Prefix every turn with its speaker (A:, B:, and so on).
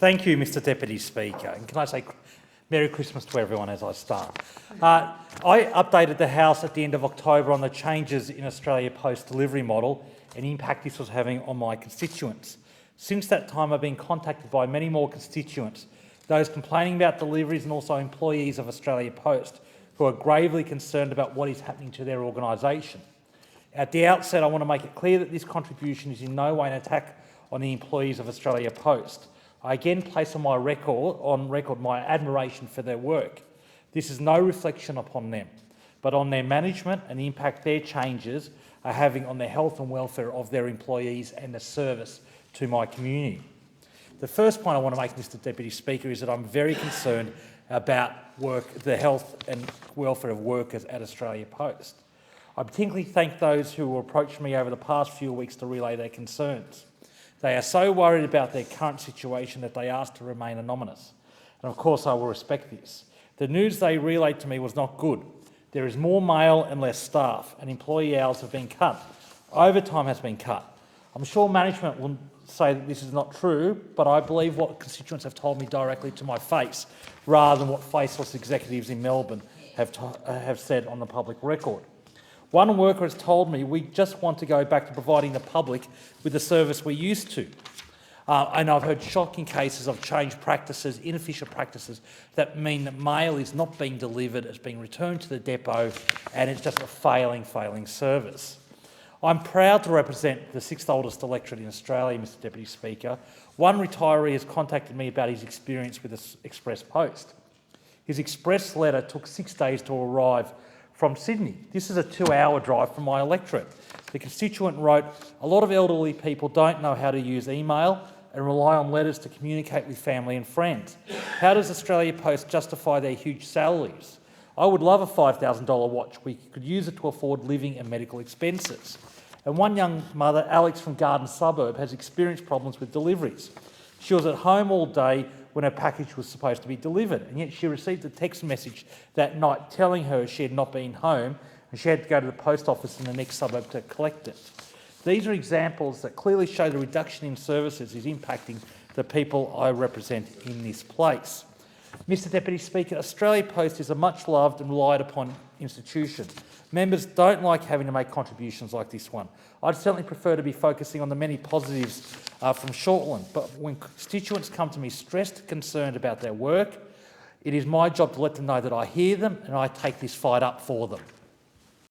A: Thank you, Mr Deputy Speaker. And can I say Merry Christmas to everyone as I start. I updated the House at the end of October on the changes in Australia Post delivery model and the impact this was having on my constituents. Since that time, I've been contacted by many more constituents, those complaining about deliveries and also employees of Australia Post who are gravely concerned about what is happening to their organisation. At the outset, I want to make it clear that this contribution is in no way an attack on the employees of Australia Post. I again place on record my admiration for their work. This is no reflection upon them, but on their management and the impact their changes are having on the health and welfare of their employees and the service to my community. The first point I want to make, Mr Deputy Speaker, is that I'm very concerned about the health and welfare of workers at Australia Post. I particularly thank those who approached me over the past few weeks to relay their concerns. They are so worried about their current situation that they asked to remain anonymous. And of course I will respect this. The news they relayed to me was not good. There is more mail and less staff, and employee hours have been cut. Overtime has been cut. I'm sure management will say that this is not true, but I believe what constituents have told me directly to my face, rather than what faceless executives in Melbourne have said on the public record. One worker has told me, we just want to go back to providing the public with the service we used to. And I've heard shocking cases of changed practices, inefficient practices, that mean that mail is not being delivered, it's being returned to the depot, and it's just a failing service. I'm proud to represent the sixth oldest electorate in Australia, Mr Deputy Speaker. One retiree has contacted me about his experience with the Express Post. His express letter took 6 days to arrive from Sydney. This is a 2-hour drive from my electorate. The constituent wrote, "A lot of elderly people don't know how to use email and rely on letters to communicate with family and friends. How does Australia Post justify their huge salaries? I would love a $5,000 watch. We could use it to afford living and medical expenses." And one young mother, Alex from Garden Suburb, has experienced problems with deliveries. She was at home all day when her package was supposed to be delivered, and yet she received a text message that night telling her she had not been home and she had to go to the post office in the next suburb to collect it. These are examples that clearly show the reduction in services is impacting the people I represent in this place. Mr Deputy Speaker, Australia Post is a much loved and relied upon institution. Members don't like having to make contributions like this one. I'd certainly prefer to be focusing on the many positives from Shortland, but when constituents come to me stressed, concerned about their work, it is my job to let them know that I hear them and I take this fight up for them.